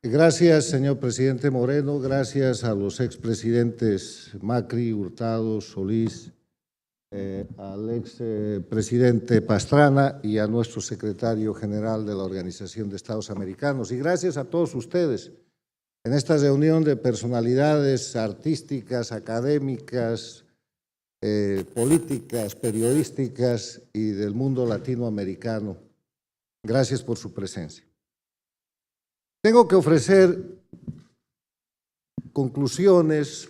Gracias, señor presidente Moreno, gracias a los expresidentes Macri, Hurtado, Solís, al expresidente Pastrana y a nuestro secretario general de la Organización de Estados Americanos. Y gracias a todos ustedes en esta reunión de personalidades artísticas, académicas, políticas, periodísticas y del mundo latinoamericano. Gracias por su presencia. Tengo que ofrecer conclusiones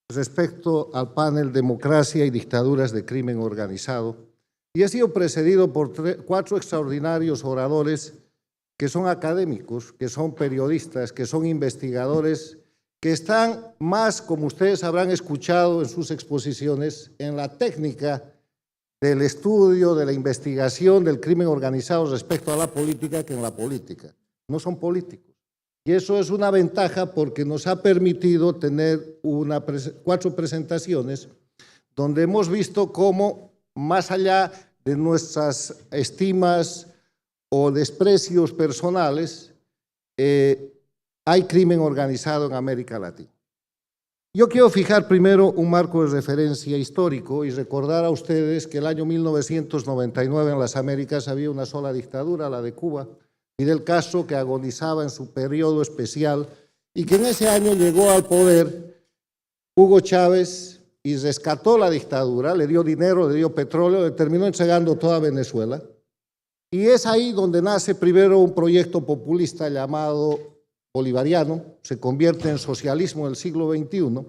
respecto al panel Democracia y Dictaduras de Crimen Organizado y he sido precedido por 4 extraordinarios oradores que son académicos, que son periodistas, que son investigadores, que están más, como ustedes habrán escuchado en sus exposiciones, en la técnica del estudio, de la investigación del crimen organizado respecto a la política que en la política. No son políticos. Y eso es una ventaja porque nos ha permitido tener 4 presentaciones donde hemos visto cómo, más allá de nuestras estimas o desprecios personales, hay crimen organizado en América Latina. Yo quiero fijar primero un marco de referencia histórico y recordar a ustedes que el año 1999 en las Américas había una sola dictadura, la de Cuba, Fidel Castro, que agonizaba en su periodo especial y que en ese año llegó al poder Hugo Chávez y rescató la dictadura, le dio dinero, le dio petróleo, le terminó entregando toda Venezuela. Y es ahí donde nace primero un proyecto populista llamado bolivariano, se convierte en socialismo del siglo XXI,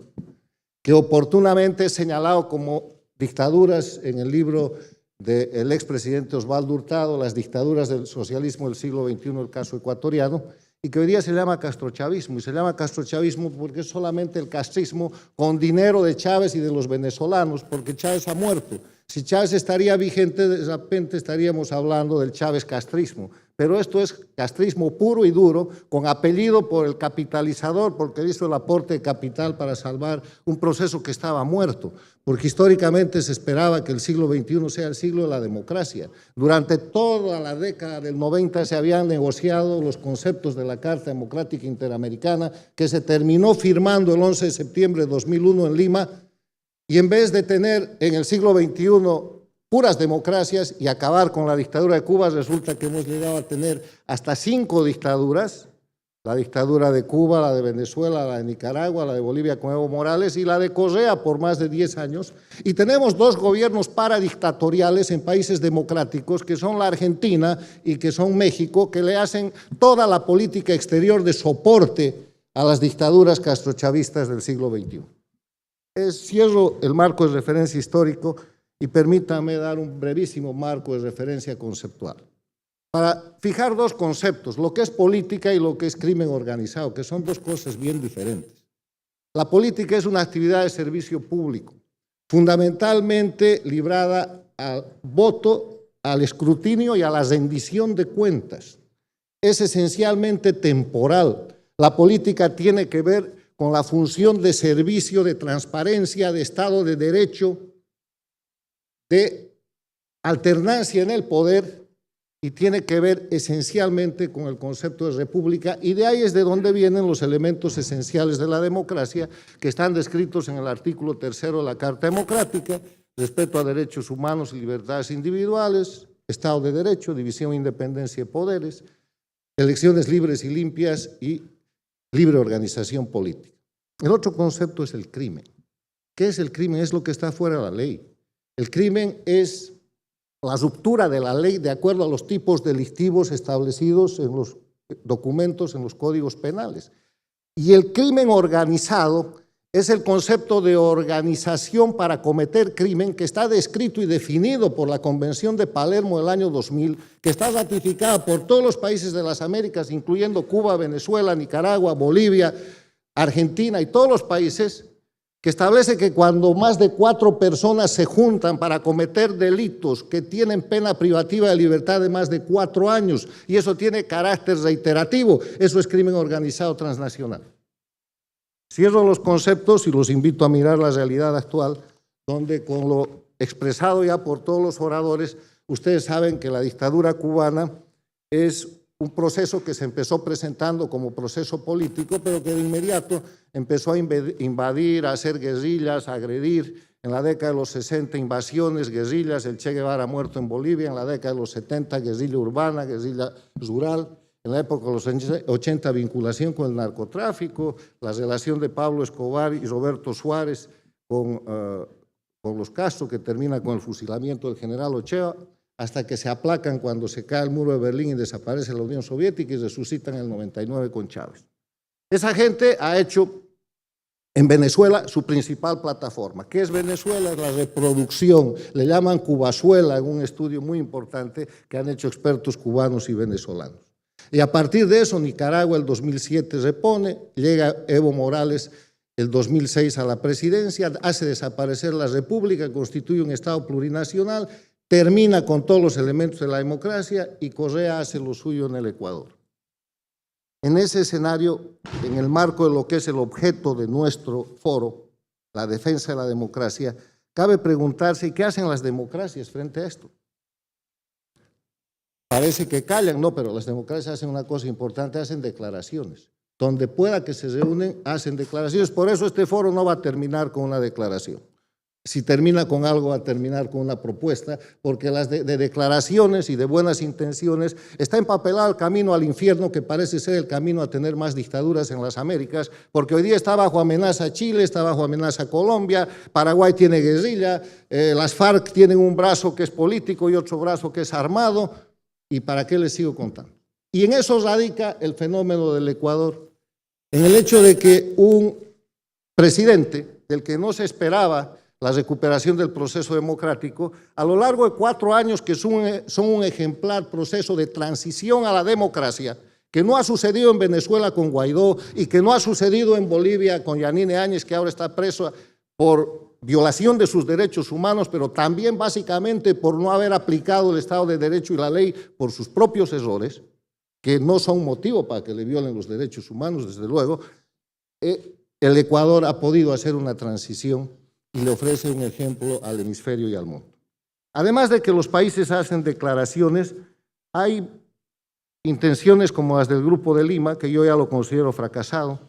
que oportunamente es señalado como dictaduras en el libro del expresidente Osvaldo Hurtado, las dictaduras del socialismo del siglo XXI, el caso ecuatoriano, y que hoy día se llama castrochavismo, y se llama castrochavismo porque es solamente el castrismo con dinero de Chávez y de los venezolanos, porque Chávez ha muerto. Si Chávez estaría vigente, de repente estaríamos hablando del Chávez castrismo, pero esto es castrismo puro y duro, con apellido por el capitalizador, porque hizo el aporte de capital para salvar un proceso que estaba muerto, porque históricamente se esperaba que el siglo XXI sea el siglo de la democracia. Durante toda la década del 90 se habían negociado los conceptos de la Carta Democrática Interamericana, que se terminó firmando el 11 de septiembre de 2001 en Lima, y en vez de tener en el siglo XXI puras democracias y acabar con la dictadura de Cuba, resulta que hemos llegado a tener hasta 5 dictaduras, la dictadura de Cuba, la de Venezuela, la de Nicaragua, la de Bolivia con Evo Morales y la de Correa por más de 10 años. Y tenemos 2 gobiernos paradictatoriales en países democráticos, que son la Argentina y que son México, que le hacen toda la política exterior de soporte a las dictaduras castrochavistas del siglo XXI. Cierro el marco de referencia histórico y permítame dar un brevísimo marco de referencia conceptual. Para fijar 2 conceptos, lo que es política y lo que es crimen organizado, que son 2 cosas bien diferentes. La política es una actividad de servicio público, fundamentalmente librada al voto, al escrutinio y a la rendición de cuentas. Es esencialmente temporal. La política tiene que ver con la función de servicio, de transparencia, de Estado de Derecho, de alternancia en el poder y tiene que ver esencialmente con el concepto de república y de ahí es de donde vienen los elementos esenciales de la democracia que están descritos en el artículo 3º de la Carta Democrática, respeto a derechos humanos y libertades individuales, Estado de Derecho, división, independencia de poderes, elecciones libres y limpias y libre organización política. El otro concepto es el crimen. ¿Qué es el crimen? Es lo que está fuera de la ley. El crimen es la ruptura de la ley de acuerdo a los tipos delictivos establecidos en los documentos, en los códigos penales. Y el crimen organizado es el concepto de organización para cometer crimen que está descrito y definido por la Convención de Palermo del año 2000, que está ratificada por todos los países de las Américas, incluyendo Cuba, Venezuela, Nicaragua, Bolivia, Argentina y todos los países, que establece que cuando más de 4 personas se juntan para cometer delitos que tienen pena privativa de libertad de más de 4 años, y eso tiene carácter reiterativo, eso es crimen organizado transnacional. Cierro los conceptos y los invito a mirar la realidad actual, donde con lo expresado ya por todos los oradores, ustedes saben que la dictadura cubana es un proceso que se empezó presentando como proceso político, pero que de inmediato empezó a invadir, a hacer guerrillas, a agredir. En la década de los 60, invasiones, guerrillas, el Che Guevara muerto en Bolivia. En la década de los 70, guerrilla urbana, guerrilla rural. En la época de los 80, vinculación con el narcotráfico, la relación de Pablo Escobar y Roberto Suárez con los Castro, que termina con el fusilamiento del general Ochoa, hasta que se aplacan cuando se cae el muro de Berlín y desaparece la Unión Soviética y resucitan en el 99 con Chávez. Esa gente ha hecho en Venezuela su principal plataforma. ¿Qué es Venezuela? Es la reproducción, le llaman Cubazuela en un estudio muy importante que han hecho expertos cubanos y venezolanos. Y a partir de eso, Nicaragua el 2007 repone, llega Evo Morales el 2006 a la presidencia, hace desaparecer la república, constituye un Estado plurinacional, termina con todos los elementos de la democracia y Correa hace lo suyo en el Ecuador. En ese escenario, en el marco de lo que es el objeto de nuestro foro, la defensa de la democracia, cabe preguntarse ¿qué hacen las democracias frente a esto? Parece que callan, no, pero las democracias hacen una cosa importante, hacen declaraciones. Donde pueda que se reúnen, hacen declaraciones. Por eso este foro no va a terminar con una declaración. Si termina con algo, va a terminar con una propuesta, porque las de declaraciones y de buenas intenciones está empapelado el camino al infierno, que parece ser el camino a tener más dictaduras en las Américas, porque hoy día está bajo amenaza Chile, está bajo amenaza Colombia, Paraguay tiene guerrilla, las FARC tienen un brazo que es político y otro brazo que es armado, ¿y para qué les sigo contando? Y en eso radica el fenómeno del Ecuador, en el hecho de que un presidente del que no se esperaba la recuperación del proceso democrático, a lo largo de 4 años que son un ejemplar proceso de transición a la democracia, que no ha sucedido en Venezuela con Guaidó y que no ha sucedido en Bolivia con Yanine Áñez, que ahora está preso por violación de sus derechos humanos, pero también básicamente por no haber aplicado el Estado de Derecho y la ley por sus propios errores, que no son motivo para que le violen los derechos humanos, desde luego. El Ecuador ha podido hacer una transición y le ofrece un ejemplo al hemisferio y al mundo. Además de que los países hacen declaraciones, hay intenciones como las del Grupo de Lima, que yo ya lo considero fracasado.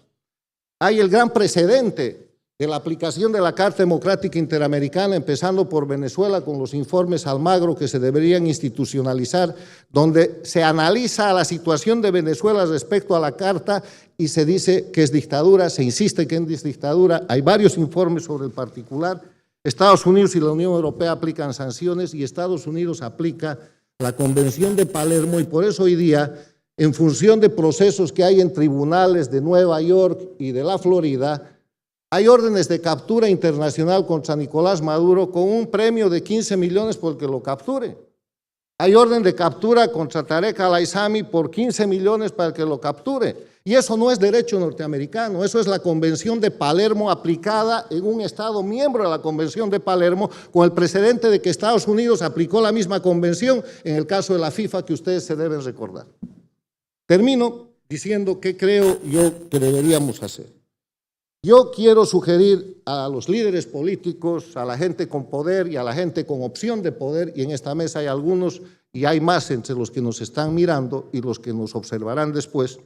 Hay el gran precedente de la aplicación de la Carta Democrática Interamericana, empezando por Venezuela con los informes Almagro que se deberían institucionalizar, donde se analiza la situación de Venezuela respecto a la Carta y se dice que es dictadura, se insiste que es dictadura, hay varios informes sobre el particular. Estados Unidos y la Unión Europea aplican sanciones y Estados Unidos aplica la Convención de Palermo, y por eso hoy día, en función de procesos que hay en tribunales de Nueva York y de la Florida, hay órdenes de captura internacional contra Nicolás Maduro con un premio de 15 millones por el que lo capture. Hay orden de captura contra Tarek al-Aissami por 15 millones para el que lo capture. Y eso no es derecho norteamericano, eso es la Convención de Palermo aplicada en un Estado miembro de la Convención de Palermo, con el precedente de que Estados Unidos aplicó la misma convención en el caso de la FIFA, que ustedes se deben recordar. Termino diciendo qué creo yo que deberíamos hacer. Yo quiero sugerir a los líderes políticos, a la gente con poder y a la gente con opción de poder, y en esta mesa hay algunos y hay más entre los que nos están mirando y los que nos observarán después.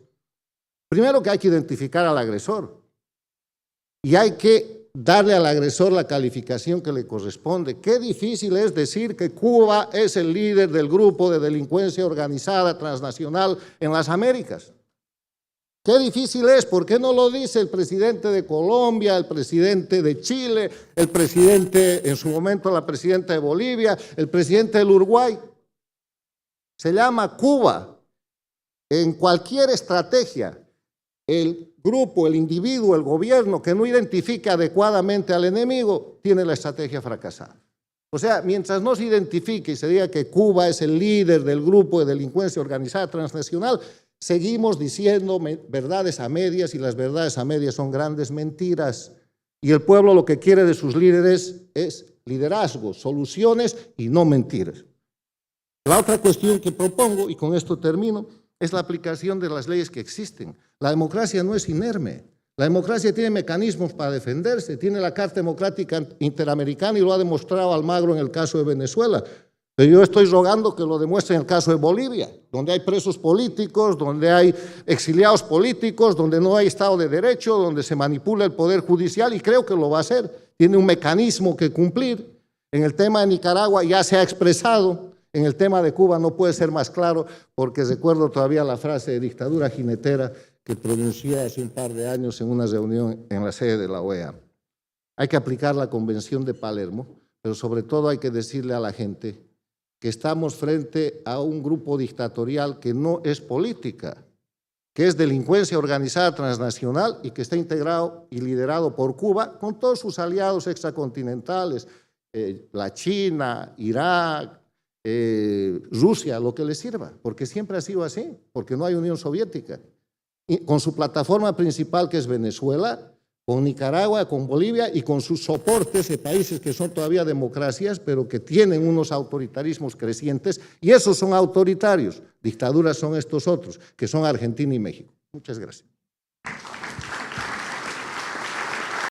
Primero que hay que identificar al agresor y hay que darle al agresor la calificación que le corresponde. Qué difícil es decir que Cuba es el líder del grupo de delincuencia organizada transnacional en las Américas. Qué difícil es, ¿por qué no lo dice el presidente de Colombia, el presidente de Chile, el presidente, en su momento la presidenta de Bolivia, el presidente del Uruguay? Se llama Cuba. En cualquier estrategia, el grupo, el individuo, el gobierno que no identifique adecuadamente al enemigo, tiene la estrategia fracasada. O sea, mientras no se identifique y se diga que Cuba es el líder del grupo de delincuencia organizada transnacional, seguimos diciendo verdades a medias, y las verdades a medias son grandes mentiras. Y el pueblo lo que quiere de sus líderes es liderazgo, soluciones y no mentiras. La otra cuestión que propongo, y con esto termino, es la aplicación de las leyes que existen. La democracia no es inerme. La democracia tiene mecanismos para defenderse, tiene la Carta Democrática Interamericana y lo ha demostrado Almagro en el caso de Venezuela. Pero yo estoy rogando que lo demuestre en el caso de Bolivia, donde hay presos políticos, donde hay exiliados políticos, donde no hay Estado de Derecho, donde se manipula el Poder Judicial, y creo que lo va a hacer. Tiene un mecanismo que cumplir. En el tema de Nicaragua ya se ha expresado, en el tema de Cuba no puede ser más claro, porque recuerdo todavía la frase de dictadura jinetera que pronunció hace un par de años en una reunión en la sede de la OEA. Hay que aplicar la Convención de Palermo, pero sobre todo hay que decirle a la gente que estamos frente a un grupo dictatorial que no es política, que es delincuencia organizada transnacional y que está integrado y liderado por Cuba con todos sus aliados extracontinentales, la China, Irak, Rusia, lo que les sirva, porque siempre ha sido así, porque no hay Unión Soviética. Y con su plataforma principal, que es Venezuela, con Nicaragua, con Bolivia y con sus soportes de países que son todavía democracias, pero que tienen unos autoritarismos crecientes, y esos son autoritarios. Dictaduras son estos otros, que son Argentina y México. Muchas gracias.